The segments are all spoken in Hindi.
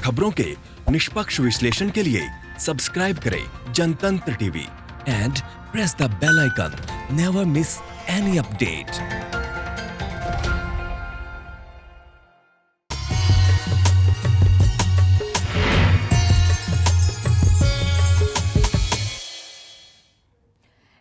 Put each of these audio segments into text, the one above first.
खबरों के निष्पक्ष विश्लेषण के लिए सब्सक्राइब करें Jantantra TV and press the bell icon. Never miss any update.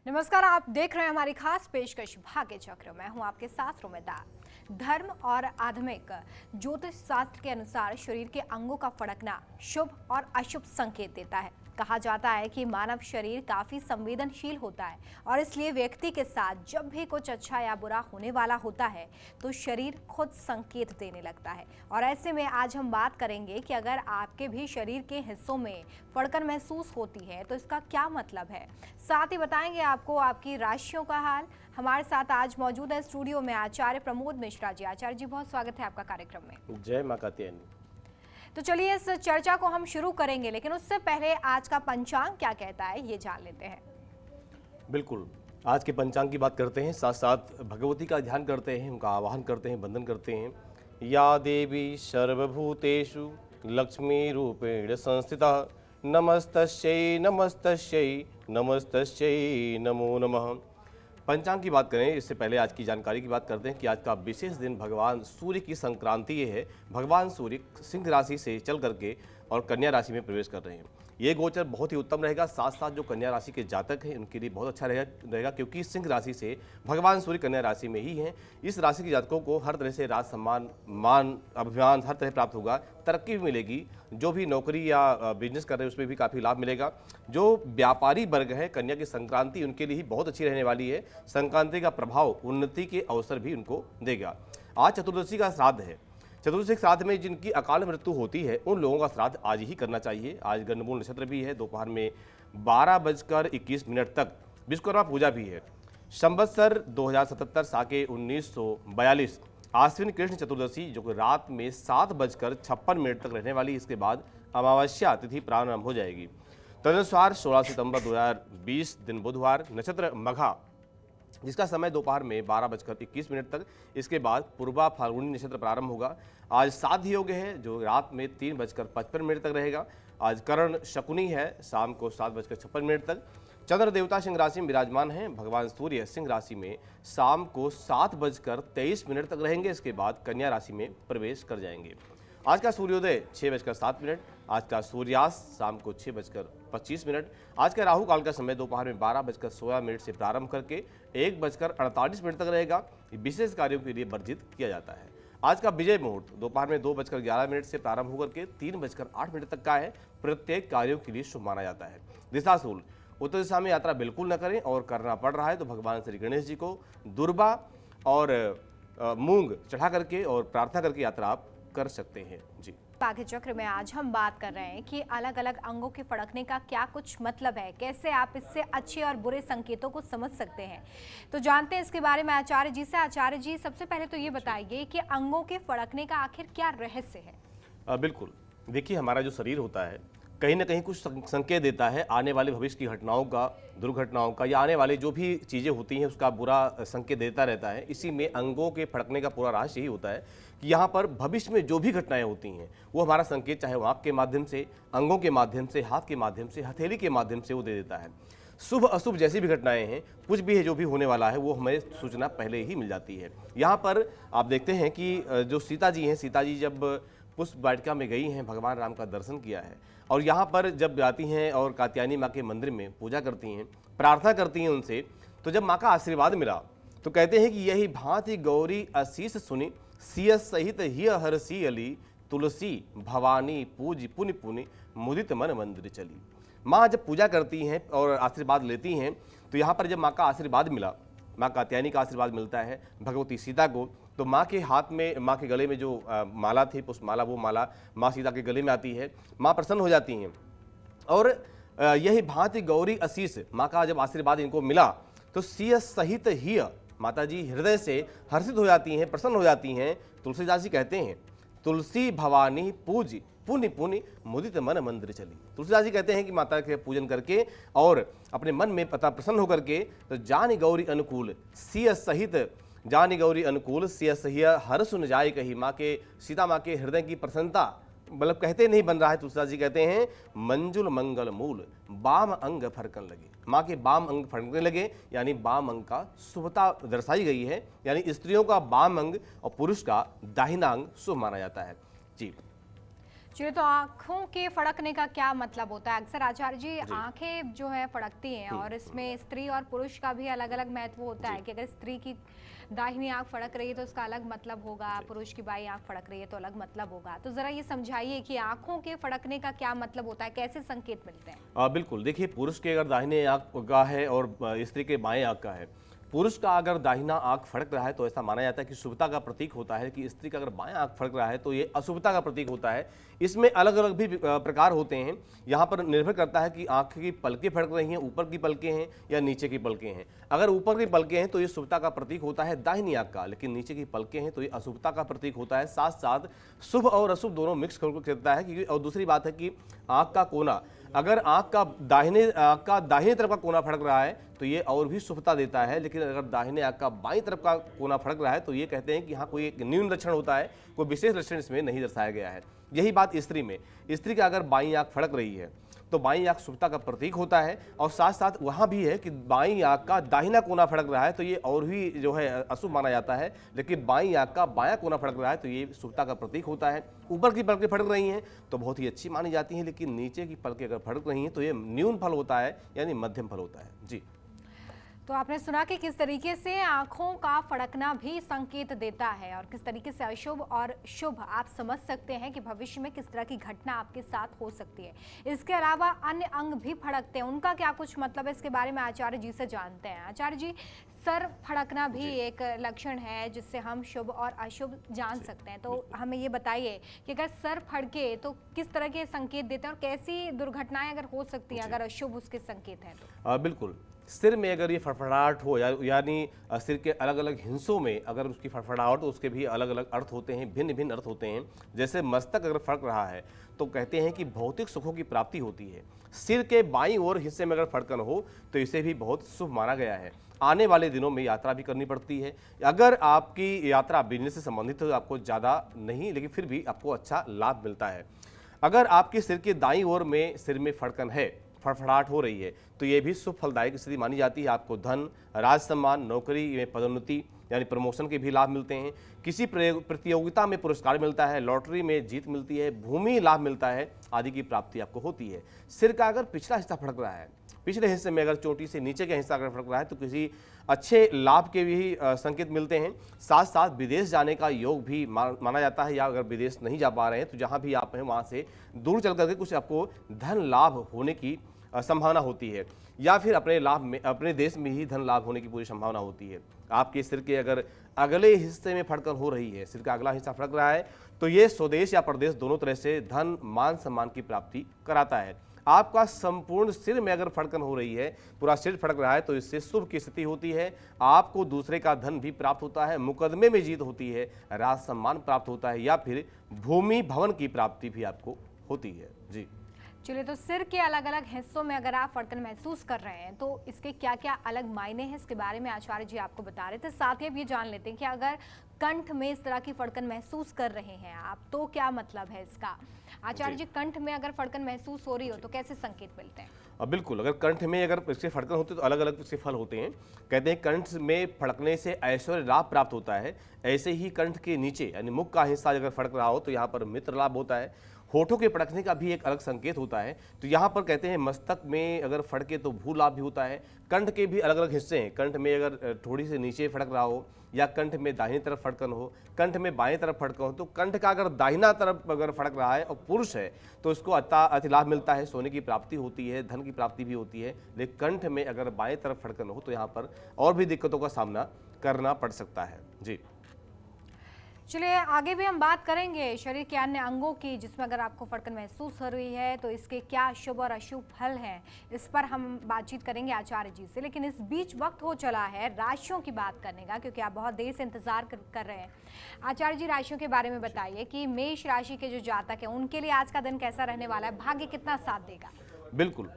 नमस्कार, आप देख रहे हैं हमारी खास पेशकश भाग्य चक्र। मैं हूं आपके साथ रोमेदा। धर्म और आधुनिक ज्योतिष शास्त्र के अनुसार शरीर के अंगों का फड़कना शुभ और अशुभ संकेत देता है। कहा जाता है कि मानव शरीर काफी संवेदनशील होता है और इसलिए व्यक्ति के साथ जब भी कुछ अच्छा या बुरा होने वाला होता है तो शरीर खुद संकेत देने लगता है। और ऐसे में आज हम बात करेंगे कि अगर आपके भी शरीर के हिस्सों में फड़कन महसूस होती है तो इसका क्या मतलब है। साथ ही बताएंगे आपको आपकी राशियों का हाल। हमारे साथ आज मौजूद है स्टूडियो में आचार्य प्रमोद मिश्रा जी। आचार्य जी, बहुत स्वागत है आपका कार्यक्रम में। जय मां कात्यायनी। तो चलिए इस चर्चा को हम शुरू करेंगे, लेकिन उससे पहले आज का पंचांग क्या कहता है ये जान लेते हैं। बिल्कुल, आज के पंचांग की बात करते हैं, साथ साथ भगवती का ध्यान करते हैं, उनका आवाहन करते हैं, वंदन करते हैं। या देवी सर्वभूतेषु लक्ष्मी रूपेण संस्थिता नमस्तस्यै नमस्तस्यै नमस्तस्यै नमो नमः। पंचांग की बात करें इससे पहले आज की जानकारी की बात करते हैं कि आज का विशेष दिन भगवान सूर्य की संक्रांति है। भगवान सूर्य सिंह राशि से चल करके और कन्या राशि में प्रवेश कर रहे हैं। ये गोचर बहुत ही उत्तम रहेगा। साथ साथ जो कन्या राशि के जातक हैं उनके लिए बहुत अच्छा रहेगा क्योंकि सिंह राशि से भगवान सूर्य कन्या राशि में ही हैं। इस राशि के जातकों को हर तरह से राज सम्मान, मान, अभिमान हर तरह प्राप्त होगा। तरक्की भी मिलेगी। जो भी नौकरी या बिजनेस कर रहे हैं उसमें भी काफ़ी लाभ मिलेगा। जो व्यापारी वर्ग है, कन्या की संक्रांति उनके लिए ही बहुत अच्छी रहने वाली है। संक्रांति का प्रभाव उन्नति के अवसर भी उनको देगा। आज चतुर्दशी का श्राद्ध है। चतुर्दशी श्राद्ध में जिनकी अकाल मृत्यु होती है उन लोगों का श्राद्ध आज ही करना चाहिए। आज गंडमूल नक्षत्र भी है। दोपहर में 12:21 तक विश्वकर्मा पूजा भी है। संवत्सर 2077 साके 1942 आश्विन कृष्ण चतुर्दशी जो कि रात में 7:56 तक रहने वाली। इसके बाद अमावस्या तिथि प्रारंभ हो जाएगी। तदनुसार 16 सितंबर 2020 दिन बुधवार, नक्षत्र मघा, जिसका समय दोपहर में 12:21 तक। इसके बाद पूर्वा फाल्गुनी नक्षत्र प्रारंभ होगा। आज साध योग है जो रात में 3:55 तक रहेगा। आज करण शकुनी है शाम को 7:56 तक। चंद्र देवता सिंह राशि में विराजमान हैं। भगवान सूर्य सिंह राशि में शाम को 7:23 तक रहेंगे। इसके बाद कन्या राशि में प्रवेश कर जाएंगे। आज का सूर्योदय 6:07। आज का सूर्यास्त शाम को 6:25। आज का राहु काल का समय दोपहर में 12:16 से प्रारंभ करके 1:48 तक रहेगा। विशेष कार्यों के लिए वर्जित किया जाता है। आज का विजय मुहूर्त दोपहर में 2:11 से प्रारंभ होकर के 3:08 तक का है। प्रत्येक कार्यों के लिए शुभ माना जाता है। दिशाशूल उत्तर दिशा में यात्रा बिल्कुल न करें और करना पड़ रहा है तो भगवान श्री गणेश जी को दुर्बा और मूंग चढ़ा करके और प्रार्थना करके यात्रा आप कर सकते हैं। जी, भाग्य चक्र में आज हम बात कर रहे हैं कि अलग अलग अंगों के फड़कने का क्या कुछ मतलब है, कैसे आप इससे अच्छे और बुरे संकेतों को समझ सकते हैं। तो जानते हैं इसके बारे में आचार्य जी से। आचार्य जी, सबसे पहले तो ये बताइए कि अंगों के फड़कने का आखिर क्या रहस्य है। बिल्कुल, देखिए हमारा जो शरीर होता है कहीं ना कहीं कुछ संकेत देता है आने वाले भविष्य की घटनाओं का, दुर्घटनाओं का, या आने वाले जो भी चीज़ें होती हैं उसका बुरा संकेत देता रहता है। इसी में अंगों के फड़कने का पूरा रहस्य यही होता है कि यहाँ पर भविष्य में जो भी घटनाएं होती हैं वो हमारा संकेत चाहे वो आँख के माध्यम से, अंगों के माध्यम से, हाथ के माध्यम से, हथेली के माध्यम से वो दे देता है। शुभ अशुभ जैसी भी घटनाएं हैं, कुछ भी है जो भी होने वाला है वो हमें सूचना पहले ही मिल जाती है। यहाँ पर आप देखते हैं कि जो सीता जी हैं, सीता जी जब पुष्प वाटिका में गई हैं, भगवान राम का दर्शन किया है और यहाँ पर जब जाती हैं और कात्यायनी माँ के मंदिर में पूजा करती हैं, प्रार्थना करती हैं उनसे, तो जब माँ का आशीर्वाद मिला तो कहते हैं कि यही भांति गौरी आशीष सुनी सिय सहित हिय हरसी अली तुलसी भवानी पूज पुनि पुनि मुदित मन मंदिर चली। माँ जब पूजा करती हैं और आशीर्वाद लेती हैं तो यहाँ पर जब माँ का आशीर्वाद मिला, माँ कात्यायनी का आशीर्वाद मिलता है भगवती सीता को, तो माँ के हाथ में, माँ के गले में जो माला थी, पुष्पमाला, वो माला माँ सीता के गले में आती है। माँ प्रसन्न हो जाती हैं और यही भांति गौरी आशीष, माँ का जब आशीर्वाद इनको मिला तो सिय सहित ही माता जी हृदय से हर्षित हो जाती हैं, प्रसन्न हो जाती हैं। तुलसीदास जी कहते हैं तुलसी भवानी पूज पुनि पुनि मुदित मन मंदिर चली। तुलसीदास जी कहते हैं कि माता के पूजन करके और अपने मन में पता प्रसन्न होकर के तो जानी गौरी अनुकूल सिय सहित जानी गौरी अनुकूल सिय सहिय हर सुन जाए कही। माँ के, सीता माँ के हृदय की प्रसन्नता मतलब कहते नहीं बन रहा है, तुलसीदास जी कहते हैं मंजुल मंगल मूल बाम अंग फरकन लगे, माँ के बाम अंग फड़कने लगे, यानी बाम अंग का शुभता दर्शाई गई है, यानी स्त्रियों का बाम अंग और पुरुष का दाहिना अंग शुभ माना जाता है। जी चलिए, तो आंखों के फड़कने का क्या मतलब होता है? अक्सर आचार्य जी आंखें जो है फड़कती हैं और इसमें स्त्री और पुरुष का भी अलग अलग महत्व होता है कि अगर स्त्री की दाहिनी आंख फड़क रही है तो उसका अलग मतलब होगा, पुरुष की बाई आंख फड़क रही है तो अलग मतलब होगा। तो जरा ये समझाइए कि आंखों के फड़कने का क्या मतलब होता है, कैसे संकेत मिलते हैं? बिल्कुल, देखिए पुरुष के अगर दाहिने आंख का है और स्त्री के बाएं आंख का है, पुरुष का अगर दाहिना आंख फड़क रहा है तो ऐसा माना जाता है कि शुभता का प्रतीक होता है, कि स्त्री का अगर बायां आंख फड़क रहा है तो ये अशुभता का प्रतीक होता है। इसमें अलग अलग भी प्रकार होते हैं, यहाँ पर निर्भर करता है कि आंख की पलकें फड़क रही हैं, ऊपर की पलकें हैं या नीचे की पलकें हैं। अगर ऊपर की पलकें हैं तो ये शुभता का प्रतीक होता है दाहिनी आंख का, लेकिन नीचे की पलकें हैं तो ये अशुभता का प्रतीक होता है। साथ साथ शुभ और अशुभ दोनों मिक्स करके करता है, क्योंकि और दूसरी बात है कि आंख का कोना, अगर आंख का दाहिने तरफ का कोना फड़क रहा है तो ये और भी शुभता देता है, लेकिन अगर दाहिने आंख का बाईं तरफ का कोना फड़क रहा है तो ये कहते हैं कि हाँ कोई एक न्यून लक्षण होता है, कोई विशेष लक्षण इसमें नहीं दर्शाया गया है। यही बात स्त्री में, स्त्री का अगर बाईं आंख फड़क रही है तो बाईं आंख शुभता का प्रतीक होता है, और साथ साथ वहाँ भी है कि बाईं आंख का दाहिना कोना फड़क रहा है तो ये और भी जो है अशुभ माना जाता है, लेकिन बाईं आंख का बायां कोना फड़क रहा है तो ये शुभता का प्रतीक होता है। ऊपर की पलकें फड़क रही हैं तो बहुत ही अच्छी मानी जाती हैं, लेकिन नीचे की पलकें अगर फड़क रही हैं तो ये न्यून फल होता है, यानी मध्यम फल होता है। जी, तो आपने सुना कि किस तरीके से आंखों का फड़कना भी संकेत देता है और किस तरीके से अशुभ और शुभ आप समझ सकते हैं कि भविष्य में किस तरह की घटना आपके साथ हो सकती है। इसके अलावा अन्य अंग भी फड़कते हैं, उनका क्या कुछ मतलब है, इसके बारे में आचार्य जी से जानते हैं। आचार्य जी, सर फड़कना भी एक लक्षण है जिससे हम शुभ और अशुभ जान सकते हैं, तो हमें ये बताइए कि अगर सर फड़के तो किस तरह के संकेत देते हैं और कैसी दुर्घटनाएं अगर हो सकती हैं अगर अशुभ उसके संकेत हैं तो? बिल्कुल, सिर में अगर ये फड़फड़ाहट हो यानी सिर के अलग अलग हिस्सों में अगर उसकी फड़फड़ाहट, तो उसके भी अलग अलग अर्थ होते हैं, भिन्न भिन्न अर्थ होते हैं। जैसे मस्तक अगर फड़क रहा है तो कहते हैं कि भौतिक सुखों की प्राप्ति होती है। सिर के बाईं ओर हिस्से में अगर फड़कन हो तो इसे भी बहुत शुभ माना गया है। आने वाले दिनों में यात्रा भी करनी पड़ती है। अगर आपकी यात्रा बिजनेस से संबंधित हो, आपको ज़्यादा नहीं लेकिन फिर भी आपको अच्छा लाभ मिलता है। अगर आपके सिर के दाईं ओर में सिर में फड़कन है, फड़फड़ाहट हो रही है, तो ये भी शुभ फलदायक स्थिति मानी जाती है। आपको धन, राज सम्मान, नौकरी में पदोन्नति यानी प्रमोशन के भी लाभ मिलते हैं। किसी प्रतियोगिता में पुरस्कार मिलता है, लॉटरी में जीत मिलती है, भूमि लाभ मिलता है, आदि की प्राप्ति आपको होती है। सिर का अगर पिछला हिस्सा फड़क रहा है, पिछले हिस्से में अगर चोटी से नीचे का हिस्सा अगर फड़क रहा है तो किसी अच्छे लाभ के भी संकेत मिलते हैं। साथ साथ विदेश जाने का योग भी माना जाता है, या अगर विदेश नहीं जा पा रहे हैं तो जहां भी आप हैं वहां से दूर चल करके कुछ आपको धन लाभ होने की संभावना होती है, या फिर अपने लाभ में अपने देश में ही धन लाभ होने की पूरी संभावना होती है। आपके सिर के अगर अगले हिस्से में फड़कन हो रही है, सिर का अगला हिस्सा फड़क रहा है, तो ये स्वदेश या प्रदेश दोनों तरह से धन, मान, सम्मान की प्राप्ति कराता है। आपका संपूर्ण सिर में अगर फड़कन हो रही है, पूरा सिर फड़क रहा है, तो इससे शुभ की स्थिति होती है। आपको दूसरे का धन भी प्राप्त होता है, मुकदमे में जीत होती है, राज सम्मान प्राप्त होता है, या फिर भूमि भवन की प्राप्ति भी आपको होती है। जी, चलिए, तो सिर के अलग अलग हिस्सों में अगर आप फड़कन महसूस कर रहे हैं तो इसके क्या क्या अलग मायने हैं, इसके बारे में आचार्य जी आपको बता रहे थे। साथ ही अब ये जान लेते हैं कि अगर कंठ में इस तरह की फड़कन महसूस कर रहे हैं आप तो क्या मतलब है इसका? आचार्य जी, कंठ में अगर फड़कन महसूस हो रही हो तो कैसे संकेत मिलते हैं? बिल्कुल, अगर कंठ में अगर इसके फड़कन होते तो अलग अलग इसके फल होते हैं। कहते हैं कंठ में फड़कने से ऐश्वर्य लाभ प्राप्त होता है। ऐसे ही कंठ के नीचे यानी मुख का हिस्सा अगर फड़क रहा हो तो यहाँ पर मित्र लाभ होता है। होठों के फड़कने का भी एक अलग संकेत होता है। तो यहाँ पर कहते हैं मस्तक में अगर फड़के तो भू लाभ भी होता है। कंठ के भी अलग अलग हिस्से हैं, कंठ में अगर थोड़ी से नीचे फड़क रहा हो या कंठ में दाहिनी तरफ फड़कन हो, कंठ में बाएं तरफ फड़कन हो, तो कंठ का अगर दाहिना तरफ अगर फड़क रहा है और पुरुष है तो उसको अति लाभ मिलता है, सोने की प्राप्ति होती है, धन की प्राप्ति भी होती है। लेकिन कंठ में अगर बाएं तरफ फड़कन हो तो यहाँ पर और भी दिक्कतों का सामना करना पड़ सकता है। जी, चलिए, आगे भी हम बात करेंगे शरीर के अन्य अंगों की जिसमें अगर आपको फड़कन महसूस हो रही है तो इसके क्या शुभ और अशुभ फल हैं, इस पर हम बातचीत करेंगे आचार्य जी से। लेकिन इस बीच वक्त हो चला है राशियों की बात करने का, क्योंकि आप बहुत देर से इंतजार कर रहे हैं। आचार्य जी, राशियों के बारे में बताइए कि मेष राशि के जो जातक हैं उनके लिए आज का दिन कैसा रहने वाला है, भाग्य कितना साथ देगा? बिल्कुल,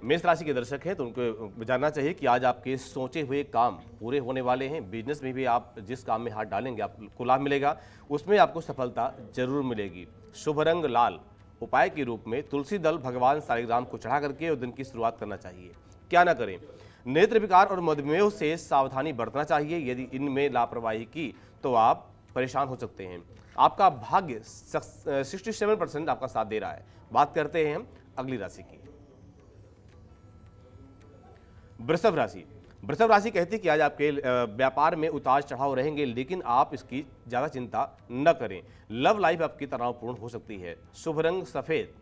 मेष राशि के दर्शक हैं तो उनको जानना चाहिए कि आज आपके सोचे हुए काम पूरे होने वाले हैं। बिजनेस में भी आप जिस काम में हाथ डालेंगे आपको लाभ मिलेगा, उसमें आपको सफलता जरूर मिलेगी। शुभ रंग लाल। उपाय के रूप में तुलसी दल भगवान साईराम को चढ़ा करके और दिन की शुरुआत करना चाहिए। क्या ना करें, नेत्र विकार और मधुमेह से सावधानी बरतना चाहिए। यदि इनमें लापरवाही की तो आप परेशान हो सकते हैं। आपका भाग्य 67% आपका साथ दे रहा है। बात करते हैं हम अगली राशि की, वृषभ राशि। वृषभ राशि कहती है कि आज आपके व्यापार में उतार चढ़ाव रहेंगे, लेकिन आप इसकी ज्यादा चिंता न करें। लव लाइफ आपकी तनावपूर्ण हो सकती है। शुभ रंग सफेद।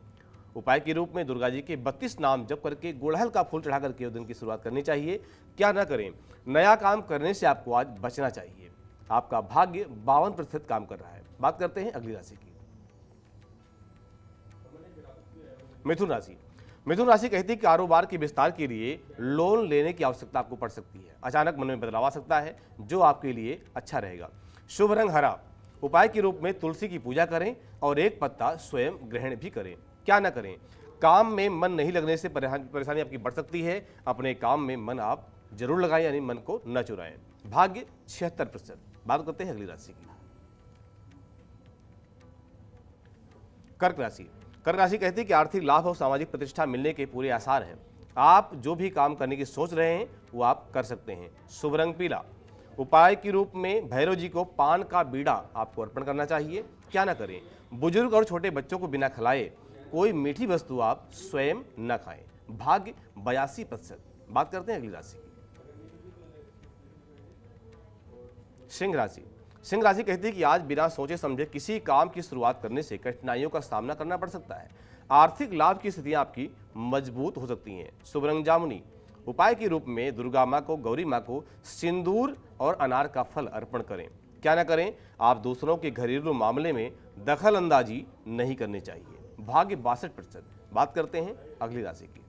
उपाय के रूप में दुर्गा जी के 32 नाम जप करके गुड़हल का फूल चढ़ा करके दिन की शुरुआत करनी चाहिए। क्या न करें, नया काम करने से आपको आज बचना चाहिए। आपका भाग्य 52% काम कर रहा है। बात करते हैं अगली राशि की, मिथुन राशि। मिथुन राशि कहती है कि कारोबार के विस्तार के लिए लोन लेने की आवश्यकता आपको पड़ सकती है। अचानक मन में बदलाव आ सकता है जो आपके लिए अच्छा रहेगा। शुभ रंग हरा। उपाय के रूप में तुलसी की पूजा करें और एक पत्ता स्वयं ग्रहण भी करें। क्या न करें, काम में मन नहीं लगने से परेशानी आपकी बढ़ सकती है। अपने काम में मन आप जरूर लगाएं, यानी मन को न चुराएं। भाग्य 76%। बात करते हैं अगली राशि की, कर्क राशि। कर्क राशि कहती है कि आर्थिक लाभ और सामाजिक प्रतिष्ठा मिलने के पूरे आसार हैं। आप जो भी काम करने की सोच रहे हैं वो आप कर सकते हैं। शुभ रंग पीला। उपाय के रूप में भैरव जी को पान का बीड़ा आपको अर्पण करना चाहिए। क्या ना करें, बुजुर्ग और छोटे बच्चों को बिना खिलाए कोई मीठी वस्तु आप स्वयं न खाएं। भाग्य 82%। बात करते हैं अगली राशि की, सिंह राशि। सिंह राशि कहती है कि आज बिना सोचे समझे किसी काम की शुरुआत करने से कठिनाइयों का सामना करना पड़ सकता है। आर्थिक लाभ की स्थितियां आपकी मजबूत हो सकती हैं। शुभ रंग जामुनी। उपाय के रूप में दुर्गा माँ को, गौरी माँ को सिंदूर और अनार का फल अर्पण करें। क्या ना करें, आप दूसरों के घरेलू मामले में दखल अंदाजी नहीं करनी चाहिए। भाग्य 62%। बात करते हैं अगली राशि की,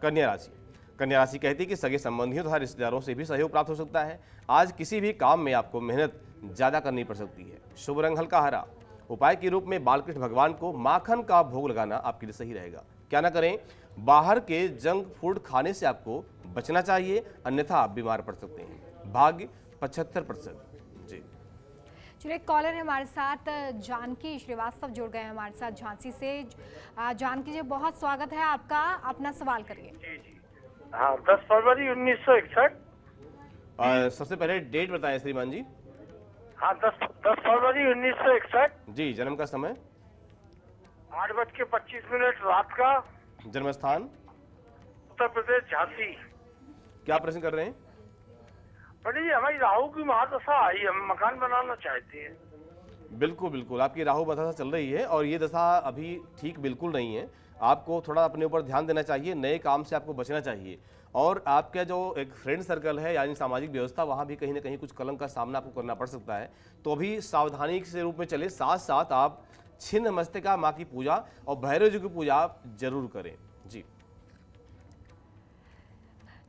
कन्या राशि। कन्या राशि कहती है कि सगे संबंधियों तथा रिश्तेदारों से भी सहयोग प्राप्त हो सकता है। आज किसी भी काम में आपको मेहनत ज्यादा करनी पड़ सकती है। शुभ रंग हल्का हरा। उपाय के रूप में बालकृष्ण भगवान को माखन का भोग लगाना आपके लिए सही रहेगा। क्या ना करें, बाहर के जंक फूड खाने से आपको बचना चाहिए, अन्यथा आप बीमार पड़ सकते हैं। भाग्य 75%। जी चलिए, एक कॉलर है हमारे साथ, जानकी श्रीवास्तव जुड़ गए हैं हमारे साथ झांसी से। जानकी जी, बहुत स्वागत है आपका, अपना सवाल करिए। हाँ, 10 फरवरी 1961। सबसे पहले डेट बताएं श्रीमान जी। हाँ, 10 फरवरी 1961। जी, जन्म का समय? 8:25 रात का। जन्म स्थान? उत्तर प्रदेश, झांसी। क्या प्रश्न कर रहे हैं? पंडित जी, हमारी राहु की महादशा आई, हम मकान बनाना चाहते हैं। बिल्कुल बिल्कुल, आपकी राहु दशा चल रही है और ये दशा अभी ठीक बिल्कुल नहीं है। आपको थोड़ा अपने ऊपर ध्यान देना चाहिए, नए काम से आपको बचना चाहिए। और आपका जो एक फ्रेंड सर्कल है यानी सामाजिक व्यवस्था, वहाँ भी कहीं ना कहीं कुछ कलंक का सामना आपको करना पड़ सकता है। तो अभी सावधानी के रूप में चले। साथ साथ आप छिन्न मस्तिका माँ की पूजा और भैरव जी की पूजा आप जरूर करें। जी,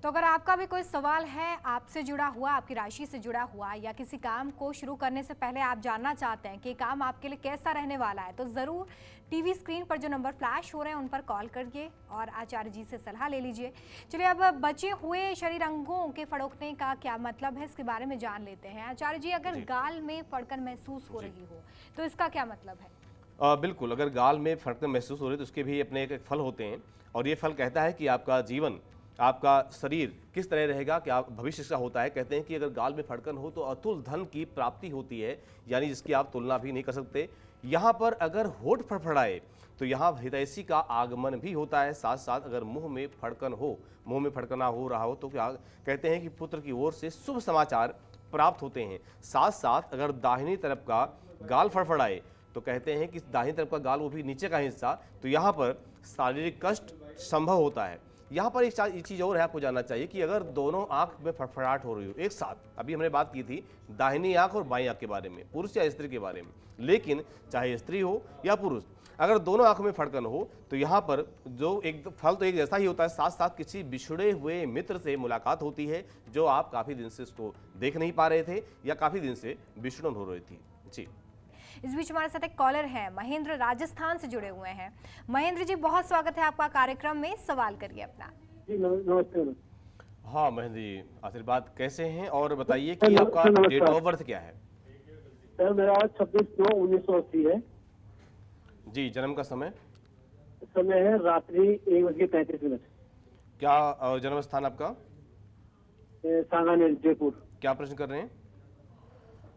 तो अगर आपका भी कोई सवाल है आपसे जुड़ा हुआ, आपकी राशि से जुड़ा हुआ, या किसी काम को शुरू करने से पहले आप जानना चाहते हैं कि काम आपके लिए कैसा रहने वाला है, तो ज़रूर टीवी स्क्रीन पर जो नंबर फ्लैश हो रहे हैं उन पर कॉल करिए और आचार्य जी से सलाह ले लीजिए। चलिए, अब बचे हुए शरीर अंगों के फड़कने का क्या मतलब है, इसके बारे में जान लेते हैं। आचार्य जी, अगर गाल में फड़कन महसूस हो रही हो तो इसका क्या मतलब है? बिल्कुल, अगर गाल में फड़कन महसूस हो रही है तो उसके भी अपने एक फल होते हैं और ये फल कहता है कि आपका जीवन, आपका शरीर किस तरह रहेगा, क्या भविष्य इसका होता है। कहते हैं कि अगर गाल में फड़कन हो तो अतुल धन की प्राप्ति होती है, यानी जिसकी आप तुलना भी नहीं कर सकते। यहाँ पर अगर होठ फड़फड़ाए तो यहाँ हितैषी का आगमन भी होता है। साथ साथ अगर मुंह में फड़कन हो, मुंह में फड़कना हो रहा हो तो क्या कहते हैं कि पुत्र की ओर से शुभ समाचार प्राप्त होते हैं। साथ साथ अगर दाहिनी तरफ का गाल फड़फड़ाए तो कहते हैं कि दाहिनी तरफ का गाल, वो भी नीचे का हिस्सा, तो यहाँ पर शारीरिक कष्ट संभव होता है। यहाँ पर एक चीज़ और है, आपको जानना चाहिए कि अगर दोनों आंख में फड़फड़ाहट हो रही हो एक साथ, अभी हमने बात की थी दाहिनी आंख और बाईं आंख के बारे में, पुरुष या स्त्री के बारे में, लेकिन चाहे स्त्री हो या पुरुष, अगर दोनों आंखों में फड़कन हो तो यहाँ पर जो एक फल तो एक जैसा ही होता है, साथ साथ किसी बिछड़े हुए मित्र से मुलाकात होती है जो आप काफ़ी दिन से उसको देख नहीं पा रहे थे या काफ़ी दिन से विछड़न हो रही थी। जी, इस बीच हमारे साथ एक कॉलर हैं, महेंद्र राजस्थान से जुड़े हुए हैं। महेंद्र जी, बहुत स्वागत है आपका कार्यक्रम में, सवाल करिए अपना। जी नमस्ते। हाँ महेंद्र जी, आशीर्वाद कैसे हैं और बताइए कि आपका डेट ऑफ बर्थ क्या है? सर मेरा 26/9/1980 है। जी, जन्म का समय? समय है रात्रि 1:35। क्या जन्म स्थान आपका? सांगानेर, जयपुर। क्या प्रश्न कर रहे हैं?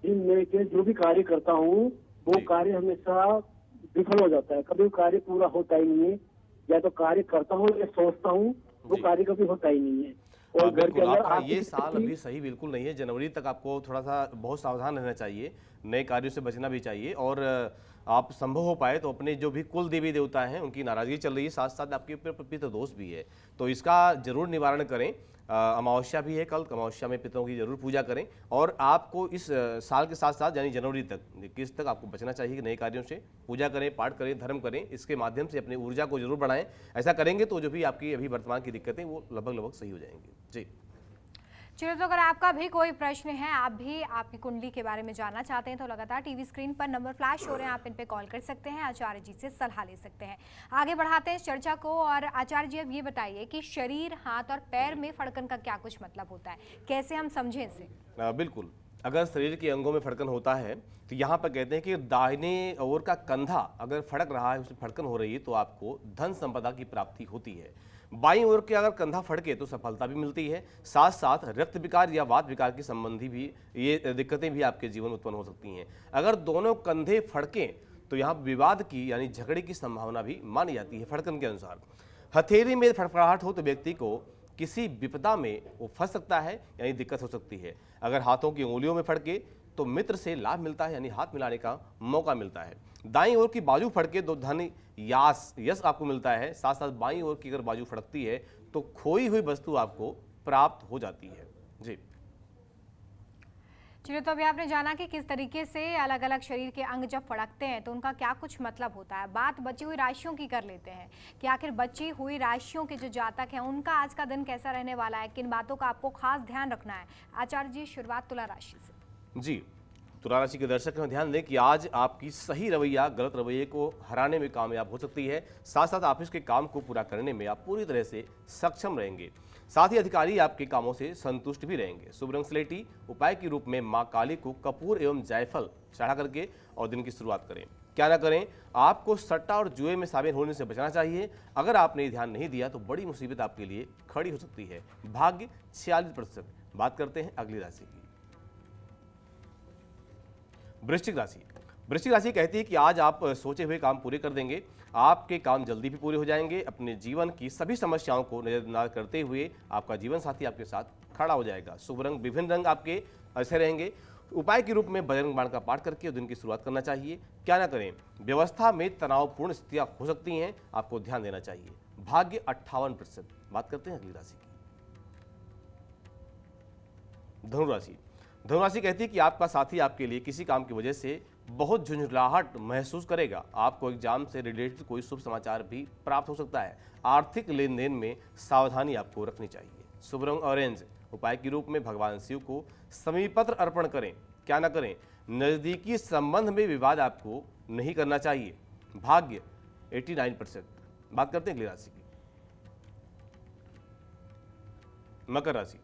जी मैं जो भी कार्य करता हूँ वो जी। कार्य हमेशा विफल हो जाता है, कभी कार्य पूरा होता ही नहीं है। या तो कार्य करता हूँ या सोचता हूँ, वो जी। कार्य कभी होता ही नहीं है। और घर के बिल्कुल, अंदर आपका ये आर्थिक साल स्थिति- अभी सही बिल्कुल नहीं है। जनवरी तक आपको थोड़ा सा बहुत सावधान रहना चाहिए, नए कार्यों से बचना भी चाहिए और आप संभव हो पाए तो अपने जो भी कुल देवी देवता हैं उनकी नाराजगी चल रही है, साथ साथ आपके ऊपर पितृ दोष भी है, तो इसका जरूर निवारण करें। अमावस्या भी है कल, अमावस्या में पितरों की जरूर पूजा करें और आपको इस साल के साथ साथ यानी जनवरी तक 21 तक आपको बचना चाहिए कि नए कार्यों से पूजा करें, पाठ करें, धर्म करें, इसके माध्यम से अपनी ऊर्जा को जरूर बढ़ाएं। ऐसा करेंगे तो जो भी आपकी अभी वर्तमान की दिक्कतें वो लगभग सही हो जाएंगी। जी चलिए, तो अगर आपका भी कोई प्रश्न है, आप भी आपकी कुंडली के बारे में जानना चाहते हैं तो लगातार टीवी स्क्रीन पर नंबर फ्लैश हो रहे हैं, आप इन पे कॉल कर सकते हैं, आचार्य जी से सलाह ले सकते हैं। आगे बढ़ाते हैं इस चर्चा को और आचार्य जी अब ये बताइए कि शरीर, हाथ और पैर में फड़कन का क्या कुछ मतलब होता है, कैसे हम समझें इसे? बिल्कुल, अगर शरीर के अंगों में फड़कन होता है तो यहाँ पर कहते हैं कि दाहिने ओर का कंधा अगर फड़क रहा है, उसमें फड़कन हो रही है तो आपको धन संपदा की प्राप्ति होती है। बाईं ओर के अगर कंधा फड़के तो सफलता भी मिलती है, साथ साथ रक्त विकार या वात विकार की संबंधी भी ये दिक्कतें भी आपके जीवन में उत्पन्न हो सकती हैं। अगर दोनों कंधे फड़कें तो यहाँ विवाद की यानी झगड़े की संभावना भी मानी जाती है फड़कन के अनुसार। हथेली में फड़फड़ाहट हो तो व्यक्ति को किसी विपदा में वो फंस सकता है यानी दिक्कत हो सकती है। अगर हाथों की उंगलियों में फड़के तो मित्र से लाभ मिलता है यानी हाथ मिलाने का मौका मिलता है। दाईं ओर की बाजू फड़के तो धन यश आपको मिलता है, साथ साथ बाईं ओर की अगर बाजू फड़कती है तो खोई हुई वस्तु आपको प्राप्त हो जाती है। जी चलिए, तो अभी आपने जाना कि किस तरीके से अलग अलग शरीर के अंग जब फड़कते हैं तो उनका क्या कुछ मतलब होता है। बात बची हुई राशियों की कर लेते हैं कि आखिर बची हुई राशियों के जो जातक हैं उनका आज का दिन कैसा रहने वाला है, किन बातों का आपको खास ध्यान रखना है। आचार्य जी, शुरुआत तुला राशि से। जी, तुला राशि के दर्शक में ध्यान दें कि आज आपकी सही रवैया गलत रवैये को हराने में कामयाब हो सकती है, साथ साथ ऑफिस के काम को पूरा करने में आप पूरी तरह से सक्षम रहेंगे, साथ ही अधिकारी आपके कामों से संतुष्ट भी रहेंगे। शुभ रंग स्लेटी, उपाय के रूप में मां काली को कपूर एवं जायफल चढ़ा करके और दिन की शुरुआत करें। क्या ना करें, आपको सट्टा और जुए में शामिल होने से बचना चाहिए। अगर आपने ध्यान नहीं दिया तो बड़ी मुसीबत आपके लिए खड़ी हो सकती है। भाग्य 46%। बात करते हैं अगली राशि की, वृश्चिक राशि। वृश्चिक राशि कहती है कि आज आप सोचे हुए काम पूरे कर देंगे, आपके काम जल्दी भी पूरे हो जाएंगे। अपने जीवन की सभी समस्याओं को नजरअंदाज करते हुए आपका जीवन साथी आपके साथ खड़ा हो जाएगा। शुभ रंग विभिन्न रंग आपके ऐसे रहेंगे। उपाय के रूप में बजरंग बाण का पाठ करके दिन की शुरुआत करना चाहिए। क्या ना करें, व्यवस्था में तनावपूर्ण स्थितियां हो सकती हैं, आपको ध्यान देना चाहिए। भाग्य 58%। बात करते हैं अगली राशि की, धनुराशि। धनुराशि कहती है कि आपका साथी आपके लिए किसी काम की वजह से बहुत झुंझलाहट महसूस करेगा। आपको एग्जाम से रिलेटेड कोई शुभ समाचार भी प्राप्त हो सकता है। आर्थिक लेन देन में सावधानी आपको रखनी चाहिए। शुभ रंग ऑरेंज। उपाय के रूप में भगवान शिव को समीपत्र अर्पण करें। क्या ना करें, नजदीकी संबंध में विवाद आपको नहीं करना चाहिए। भाग्य 89%। बात करते हैं अगली राशि की, मकर राशि।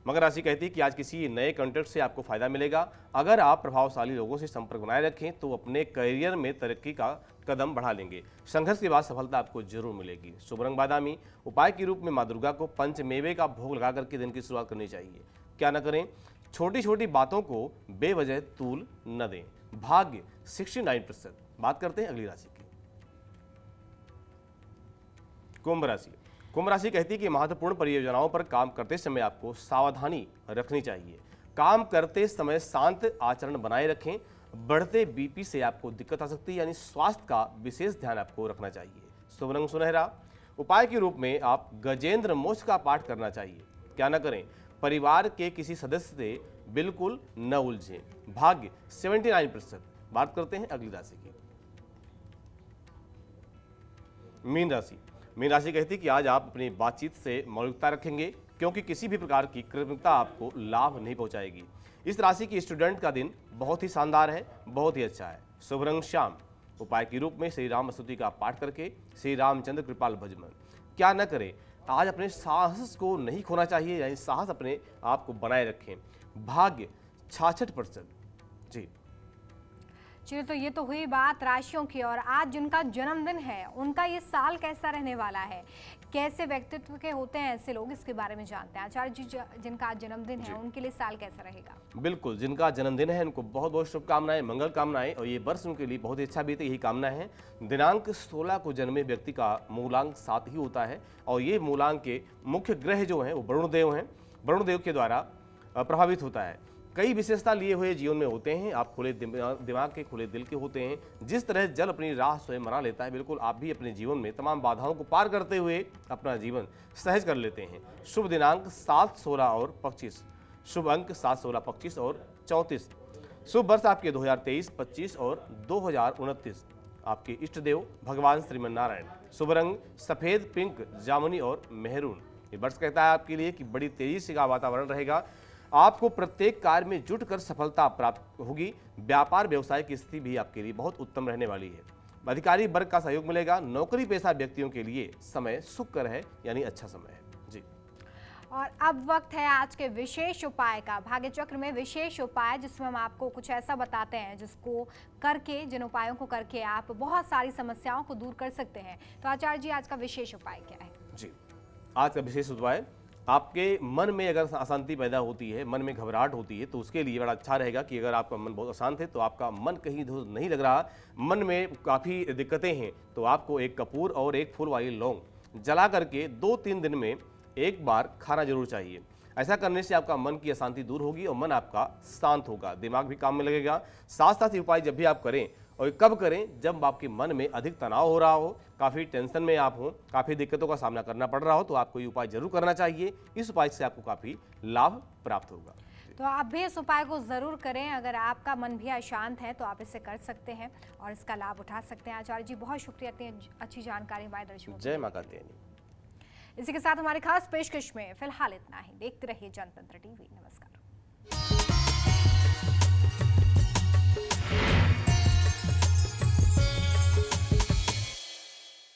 मकर राशि कहती है कि आज किसी नए कॉन्ट्रैक्ट से आपको फायदा मिलेगा। अगर आप प्रभावशाली लोगों से संपर्क बनाए रखें तो अपने करियर में तरक्की का कदम बढ़ा लेंगे। संघर्ष के बाद सफलता आपको जरूर मिलेगी। शुभ रंग बादामी। उपाय के रूप में मां दुर्गा को पंचमेवे का भोग लगा करके दिन की शुरुआत करनी चाहिए। क्या न करें, छोटी छोटी बातों को बेवजह तूल न दें। भाग्य 69%। बात करते हैं अगली राशि की, कुंभ राशि। कुंभ राशि कहती है कि महत्वपूर्ण परियोजनाओं पर काम करते समय आपको सावधानी रखनी चाहिए। काम करते समय शांत आचरण बनाए रखें। बढ़ते बीपी से आपको दिक्कत आ सकती है, यानी स्वास्थ्य का विशेष ध्यान आपको रखना चाहिए। शुभ रंग सुनहरा। उपाय के रूप में आप गजेंद्र मोक्ष का पाठ करना चाहिए। क्या न करें, परिवार के किसी सदस्य से बिल्कुल न उलझें। भाग्य 79%। बात करते हैं अगली राशि की, मीन राशि। मीन राशि कहती है कि आज आप अपनी बातचीत से मौलिकता रखेंगे, क्योंकि किसी भी प्रकार की कृत्रिमता आपको लाभ नहीं पहुंचाएगी। इस राशि के स्टूडेंट का दिन बहुत ही शानदार है, बहुत ही अच्छा है। शुभ रंग श्याम। उपाय के रूप में श्री राम स्तुति का पाठ करके श्री रामचंद्र कृपाल भजन। क्या न करें, आज अपने साहस को नहीं खोना चाहिए, यानी साहस अपने आप को बनाए रखें। भाग्य 66%। जी चलिए, तो ये तो हुई बात राशियों की। और आज जिनका जन्मदिन है उनका ये साल कैसा रहने वाला है, कैसे व्यक्तित्व के होते हैं ऐसे लोग, इसके बारे में जानते हैं। आचार्य जी, जिनका आज जन्मदिन है उनके लिए साल कैसा रहेगा? बिल्कुल, जिनका जन्मदिन है उनको बहुत बहुत शुभकामनाएं, मंगल कामनाएं, और ये वर्ष उनके लिए बहुत ही अच्छा बीते, यही कामना है। दिनांक 16 को जन्मे व्यक्ति का मूलांक 7 ही होता है, और ये मूलांक के मुख्य ग्रह जो हैं वो वरुण देव हैं। वरुण देव के द्वारा प्रभावित होता है। कई विशेषता लिए हुए जीवन में होते हैं। आप खुले दिमाग के, खुले दिल के होते हैं। जिस तरह जल अपनी राह स्वयं बना लेता है, बिल्कुल आप भी अपने जीवन में तमाम बाधाओं को पार करते हुए अपना जीवन सहज कर लेते हैं। शुभ दिनांक 7, 16 और 25। शुभ अंक 7, 16, 25 और 34। शुभ वर्ष आपके 2023, 25 और 2029। आपके इष्ट देव भगवान श्रीमन नारायण। शुभ रंग सफेद, पिंक, जामुनी और मेहरून। ये वर्ष कहता है आपके लिए कि बड़ी तेजी से का वातावरण रहेगा। आपको प्रत्येक कार्य में जुटकर सफलता प्राप्त होगी। व्यापार व्यवसाय की स्थिति भी आपके लिए बहुत उत्तम रहने वाली है। अधिकारी वर्ग का सहयोग मिलेगा। नौकरी पेशा व्यक्तियों के लिए समय सुखकर है, यानी अच्छा समय है। जी, और अब वक्त है आज के विशेष उपाय का। भाग्य चक्र में विशेष उपाय, जिसमें हम आपको कुछ ऐसा बताते हैं जिसको करके, जिन उपायों को करके आप बहुत सारी समस्याओं को दूर कर सकते हैं। तो आचार्य जी, आज का विशेष उपाय क्या है? जी, आज का विशेष उपाय, आपके मन में अगर अशांति पैदा होती है, मन में घबराहट होती है, तो उसके लिए बड़ा अच्छा रहेगा कि अगर आपका मन बहुत अशांत है, तो आपका मन कहीं नहीं लग रहा, मन में काफ़ी दिक्कतें हैं, तो आपको एक कपूर और एक फूल वाली लौंग जला करके 2-3 दिन में एक बार खाना जरूर चाहिए। ऐसा करने से आपका मन की अशांति दूर होगी और मन आपका शांत होगा, दिमाग भी काम में लगेगा। साथ साथ ये उपाय जब भी आप करें, और कब करें, जब आपके मन में अधिक तनाव हो रहा हो, काफ़ी टेंशन में आप हो, काफ़ी दिक्कतों का सामना करना पड़ रहा हो, तो आपको ये उपाय जरूर करना चाहिए। इस उपाय से आपको काफ़ी लाभ प्राप्त होगा। तो आप भी इस उपाय को ज़रूर करें। अगर आपका मन भी अशांत है तो आप इसे कर सकते हैं और इसका लाभ उठा सकते हैं। आचार्य जी, बहुत शुक्रिया इतनी अच्छी जानकारी हमारे दर्शकों को। जय मां कात्यायनी। इसी के साथ हमारी खास पेशकश में फिलहाल इतना ही। देखते रहिए जनतंत्र टीवी। नमस्कार।